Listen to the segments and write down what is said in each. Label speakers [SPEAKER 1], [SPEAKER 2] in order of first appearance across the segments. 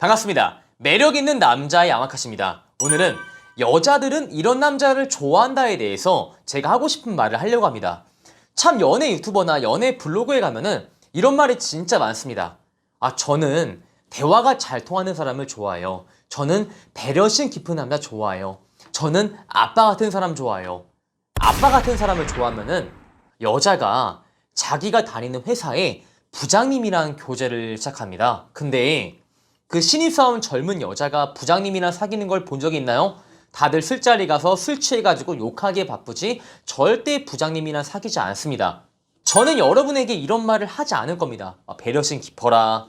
[SPEAKER 1] 반갑습니다. 매력있는 남자의 야마카시입니다. 오늘은 여자들은 이런 남자를 좋아한다에 대해서 제가 하고 싶은 말을 하려고 합니다. 참 연애 유튜버나 연애 블로그에 가면은 이런 말이 진짜 많습니다. 저는 대화가 잘 통하는 사람을 좋아해요. 저는 배려심 깊은 남자 좋아해요. 저는 아빠 같은 사람 좋아해요. 아빠 같은 사람을 좋아하면은 여자가 자기가 다니는 회사에 부장님이랑 교제를 시작합니다. 근데 그 신입사원 젊은 여자가 부장님이랑 사귀는 걸 본 적이 있나요? 다들 술자리 가서 술 취해가지고 욕하기에 바쁘지 절대 부장님이랑 사귀지 않습니다. 저는 여러분에게 이런 말을 하지 않을 겁니다. 배려심 깊어라,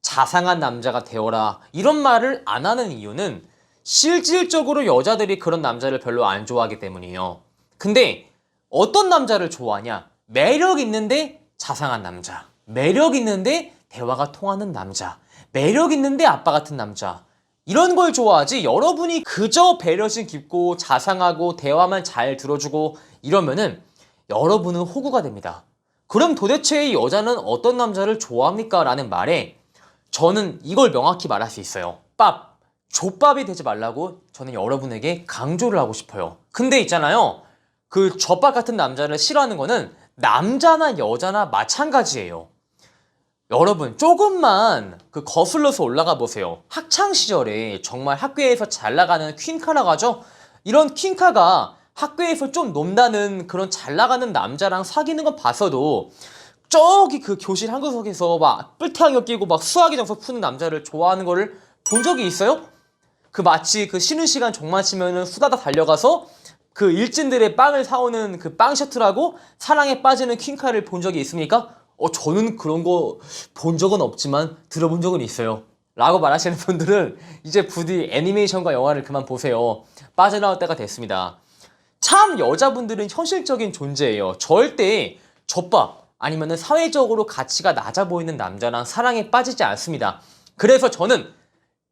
[SPEAKER 1] 자상한 남자가 되어라, 이런 말을 안 하는 이유는 실질적으로 여자들이 그런 남자를 별로 안 좋아하기 때문이에요. 근데 어떤 남자를 좋아하냐? 매력 있는데 자상한 남자, 매력 있는데 대화가 통하는 남자, 매력 있는데 아빠 같은 남자, 이런 걸 좋아하지. 여러분이 그저 배려심 깊고 자상하고 대화만 잘 들어주고 이러면은 여러분은 호구가 됩니다. 그럼 도대체 이 여자는 어떤 남자를 좋아합니까? 라는 말에 저는 이걸 명확히 말할 수 있어요. 족밥이 되지 말라고 저는 여러분에게 강조를 하고 싶어요. 근데 있잖아요, 그 젖밥 같은 남자를 싫어하는 거는 남자나 여자나 마찬가지예요. 여러분 조금만 거슬러서 올라가 보세요. 학창시절에 정말 학교에서 잘 나가는 퀸카라고 하죠? 이런 퀸카가 학교에서 좀 논다는 그런 잘 나가는 남자랑 사귀는 건 봤어도 저기 그 교실 한 구석에서 막 뿔테하게 끼고 막 수학의 정석 푸는 남자를 좋아하는 거를 본 적이 있어요? 마치 쉬는 시간 정만 치면은 후다닥 달려가서 그 일진들의 빵을 사오는 그 빵 셔틀하고 사랑에 빠지는 퀸카를 본 적이 있습니까? 저는 그런 거 본 적은 없지만 들어본 적은 있어요. 라고 말하시는 분들은 이제 부디 애니메이션과 영화를 그만 보세요. 빠져나올 때가 됐습니다. 참 여자분들은 현실적인 존재예요. 절대 젖밥 아니면 사회적으로 가치가 낮아 보이는 남자랑 사랑에 빠지지 않습니다. 그래서 저는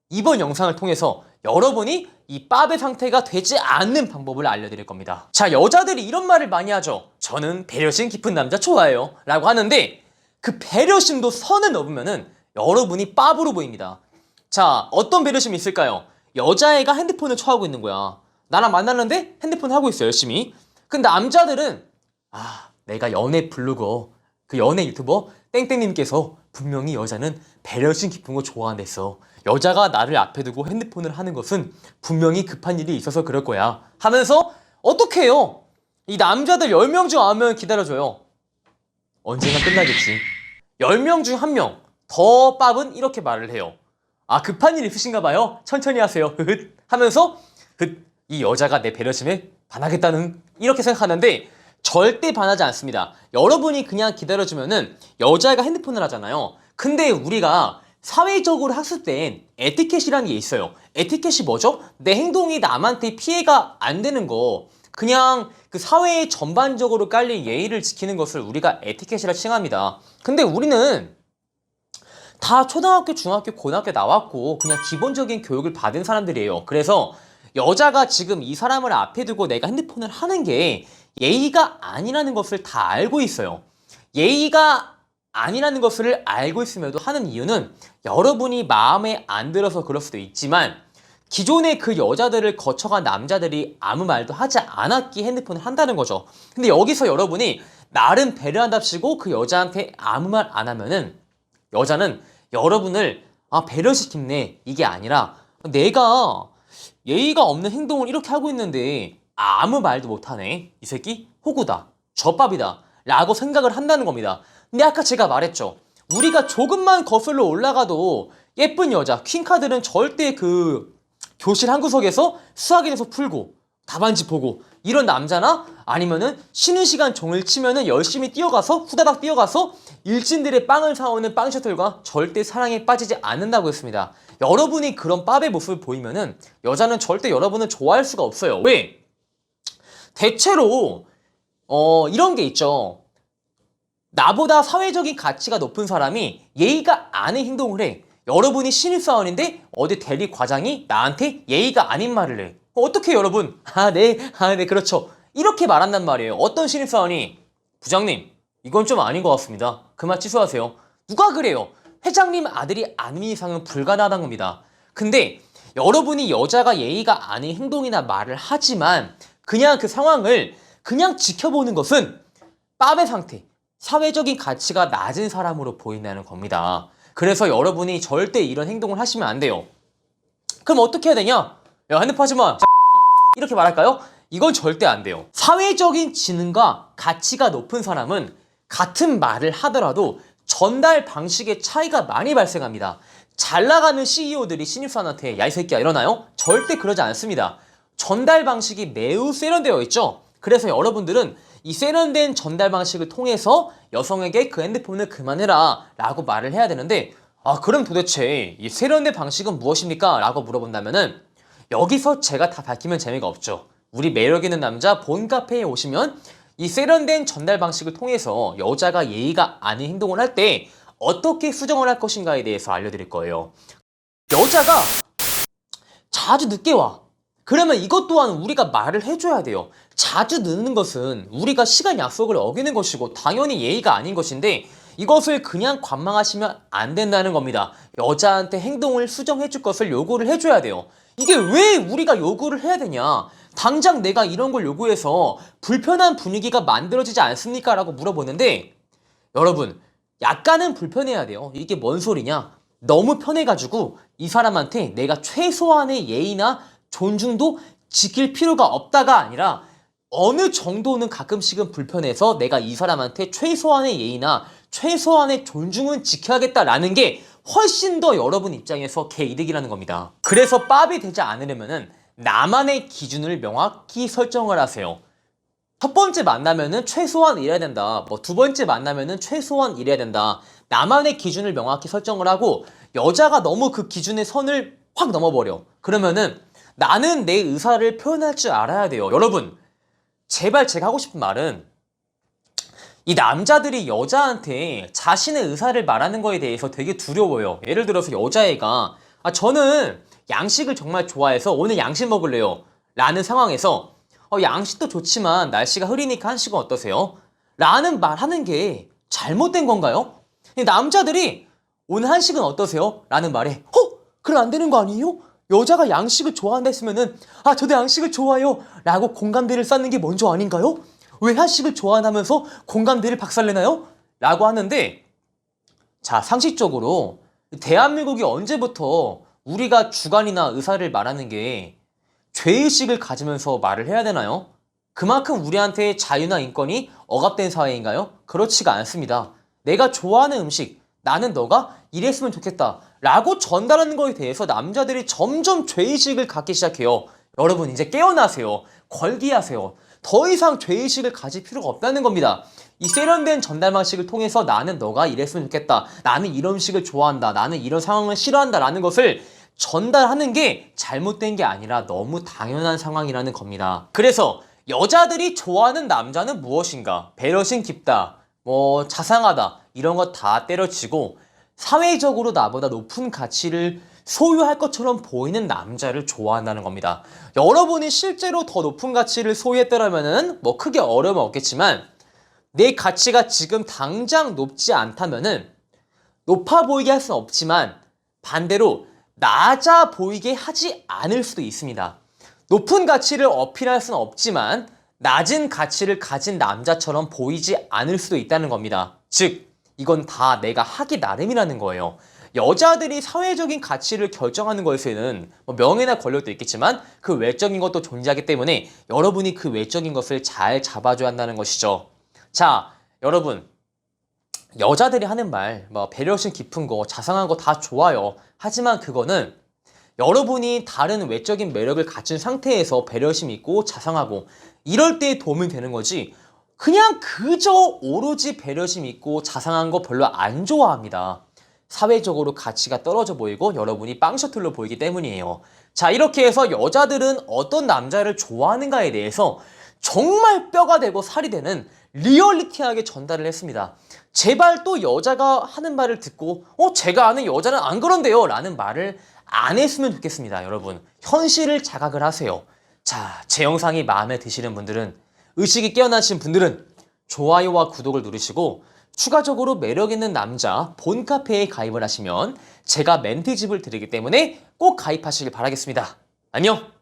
[SPEAKER 1] 이번 영상을 통해서 여러분이 이 빠의 상태가 되지 않는 방법을 알려드릴 겁니다. 자, 여자들이 이런 말을 많이 하죠. 저는 배려심 깊은 남자 좋아해요 라고 하는데 그 배려심도 선을 넘으면은 여러분이 빠부로 보입니다. 자, 어떤 배려심이 있을까요? 여자애가 핸드폰을 쳐하고 있는 거야. 나랑 만났는데 핸드폰 하고 있어 열심히. 근데 남자들은 내가 연애 블로거, 그 연애 유튜버 땡땡님께서 분명히 여자는 배려심 깊은 거 좋아한댔어. 여자가 나를 앞에 두고 핸드폰을 하는 것은 분명히 급한 일이 있어서 그럴 거야 하면서 어떻게 해요? 이 남자들 10명 중 9명 기다려줘요. 언젠가 끝나겠지. 10명 중 1명 더 빠은 이렇게 말을 해요. 급한 일 있으신가 봐요. 천천히 하세요. 하면서 이 여자가 내 배려심에 반하겠다는 이렇게 생각하는데 절대 반하지 않습니다. 여러분이 그냥 기다려주면은 여자애가 핸드폰을 하잖아요. 근데 우리가 사회적으로 학습된 에티켓이라는 게 있어요. 에티켓이 뭐죠? 내 행동이 남한테 피해가 안 되는 거, 그냥 그 사회에 전반적으로 깔린 예의를 지키는 것을 우리가 에티켓이라 칭합니다. 근데 우리는 다 초등학교, 중학교, 고등학교 나왔고 그냥 기본적인 교육을 받은 사람들이에요. 그래서 여자가 지금 이 사람을 앞에 두고 내가 핸드폰을 하는 게 예의가 아니라는 것을 다 알고 있어요. 예의가 아니라는 것을 알고 있음에도 하는 이유는 여러분이 마음에 안 들어서 그럴 수도 있지만 기존에 그 여자들을 거쳐간 남자들이 아무 말도 하지 않았기에 핸드폰을 한다는 거죠. 근데 여기서 여러분이 나름 배려한답시고 그 여자한테 아무 말 안 하면은 여자는 여러분을 배려시켰네 이게 아니라 내가 예의가 없는 행동을 이렇게 하고 있는데 아무 말도 못하네, 이 새끼 호구다, 젖밥이다 라고 생각을 한다는 겁니다. 근데 아까 제가 말했죠. 우리가 조금만 거슬러 올라가도 예쁜 여자, 퀸카들은 절대 그 교실 한 구석에서 수학에 대해서 풀고 답안지 보고 이런 남자나 아니면은 쉬는 시간 종일 치면은 열심히 뛰어가서 후다닥 뛰어가서 일진들의 빵을 사오는 빵 셔틀과 절대 사랑에 빠지지 않는다고 했습니다. 여러분이 그런 빠의 모습을 보이면은 여자는 절대 여러분을 좋아할 수가 없어요. 왜? 대체로 이런 게 있죠. 나보다 사회적인 가치가 높은 사람이 예의가 아닌 행동을 해. 여러분이 신입사원인데 어디 대리 과장이 나한테 예의가 아닌 말을 해. 어떻게 여러분? 네, 그렇죠. 이렇게 말한단 말이에요. 어떤 신입사원이 부장님, 이건 좀 아닌 것 같습니다. 그 말 취소하세요. 누가 그래요? 회장님 아들이 아닌 이상은 불가능하다는 겁니다. 근데 여러분이 여자가 예의가 아닌 행동이나 말을 하지만 그냥 그 상황을 그냥 지켜보는 것은 빠의 상태, 사회적인 가치가 낮은 사람으로 보인다는 겁니다. 그래서 여러분이 절대 이런 행동을 하시면 안 돼요. 그럼 어떻게 해야 되냐? 야, 핸드폰 하지 마. 이렇게 말할까요? 이건 절대 안 돼요. 사회적인 지능과 가치가 높은 사람은 같은 말을 하더라도 전달 방식의 차이가 많이 발생합니다. 잘 나가는 CEO들이 신입사원한테 야, 이 새끼야 이러나요? 절대 그러지 않습니다. 전달 방식이 매우 세련되어 있죠. 그래서 여러분들은 이 세련된 전달 방식을 통해서 여성에게 그 핸드폰을 그만해라 라고 말을 해야 되는데, 그럼 도대체 이 세련된 방식은 무엇입니까? 라고 물어본다면은 여기서 제가 다 밝히면 재미가 없죠. 우리 매력 있는 남자 본 카페에 오시면 이 세련된 전달 방식을 통해서 여자가 예의가 아닌 행동을 할 때 어떻게 수정을 할 것인가에 대해서 알려드릴 거예요. 여자가 자주 늦게 와. 그러면 이것 또한 우리가 말을 해줘야 돼요. 자주 늦는 것은 우리가 시간 약속을 어기는 것이고 당연히 예의가 아닌 것인데 이것을 그냥 관망하시면 안 된다는 겁니다. 여자한테 행동을 수정해줄 것을 요구를 해줘야 돼요. 이게 왜 우리가 요구를 해야 되냐? 당장 내가 이런 걸 요구해서 불편한 분위기가 만들어지지 않습니까? 라고 물어보는데 여러분, 약간은 불편해야 돼요. 이게 뭔 소리냐? 너무 편해가지고 이 사람한테 내가 최소한의 예의나 존중도 지킬 필요가 없다가 아니라 어느 정도는 가끔씩은 불편해서 내가 이 사람한테 최소한의 예의나 최소한의 존중은 지켜야겠다라는 게 훨씬 더 여러분 입장에서 개이득이라는 겁니다. 그래서 밥이 되지 않으려면은 나만의 기준을 명확히 설정을 하세요. 첫 번째 만나면은 최소한 이래야 된다. 두 번째 만나면은 최소한 이래야 된다. 나만의 기준을 명확히 설정을 하고 여자가 너무 그 기준의 선을 확 넘어버려. 그러면은 나는 내 의사를 표현할 줄 알아야 돼요. 여러분, 제발 제가 하고 싶은 말은 이 남자들이 여자한테 자신의 의사를 말하는 거에 대해서 되게 두려워요. 예를 들어서 여자애가 저는 양식을 정말 좋아해서 오늘 양식 먹을래요 라는 상황에서 양식도 좋지만 날씨가 흐리니까 한식은 어떠세요? 라는 말 하는 게 잘못된 건가요? 남자들이 오늘 한식은 어떠세요? 라는 말에 그럼 안 되는 거 아니에요? 여자가 양식을 좋아한다 했으면은 저도 양식을 좋아해요 라고 공감대를 쌓는 게 먼저 아닌가요? 왜 한식을 좋아하면서 공감대를 박살내나요? 라고 하는데, 자, 상식적으로 대한민국이 언제부터 우리가 주관이나 의사를 말하는 게 죄의식을 가지면서 말을 해야 되나요? 그만큼 우리한테 자유나 인권이 억압된 사회인가요? 그렇지가 않습니다. 내가 좋아하는 음식, 나는 너가 이랬으면 좋겠다 라고 전달하는 거에 대해서 남자들이 점점 죄의식을 갖기 시작해요. 여러분, 이제 깨어나세요. 걸기하세요. 더 이상 죄의식을 가질 필요가 없다는 겁니다. 이 세련된 전달 방식을 통해서 나는 너가 이랬으면 좋겠다, 나는 이런 음식을 좋아한다, 나는 이런 상황을 싫어한다 라는 것을 전달하는 게 잘못된 게 아니라 너무 당연한 상황이라는 겁니다. 그래서 여자들이 좋아하는 남자는 무엇인가? 배려심 깊다, 자상하다, 이런 거 다 때려치고 사회적으로 나보다 높은 가치를 소유할 것처럼 보이는 남자를 좋아한다는 겁니다. 여러분이 실제로 더 높은 가치를 소유했더라면은 크게 어려움은 없겠지만 내 가치가 지금 당장 높지 않다면은 높아 보이게 할 수는 없지만 반대로 낮아 보이게 하지 않을 수도 있습니다. 높은 가치를 어필할 수는 없지만 낮은 가치를 가진 남자처럼 보이지 않을 수도 있다는 겁니다. 즉, 이건 다 내가 하기 나름이라는 거예요. 여자들이 사회적인 가치를 결정하는 것에는 명예나 권력도 있겠지만 그 외적인 것도 존재하기 때문에 여러분이 그 외적인 것을 잘 잡아줘야 한다는 것이죠. 자, 여러분, 여자들이 하는 말, 배려심 깊은 거, 자상한 거 다 좋아요. 하지만 그거는 여러분이 다른 외적인 매력을 갖춘 상태에서 배려심 있고 자상하고 이럴 때 도움이 되는 거지, 그냥 그저 오로지 배려심 있고 자상한 거 별로 안 좋아합니다. 사회적으로 가치가 떨어져 보이고 여러분이 빵셔틀로 보이기 때문이에요. 자, 이렇게 해서 여자들은 어떤 남자를 좋아하는가에 대해서 정말 뼈가 되고 살이 되는 리얼리티하게 전달을 했습니다. 제발 또 여자가 하는 말을 듣고 제가 아는 여자는 안 그런데요 라는 말을 안 했으면 좋겠습니다. 여러분, 현실을 자각을 하세요. 자, 제 영상이 마음에 드시는 분들은, 의식이 깨어나신 분들은 좋아요와 구독을 누르시고 추가적으로 매력있는 남자 본카페에 가입을 하시면 제가 멘티집을 드리기 때문에 꼭 가입하시길 바라겠습니다. 안녕!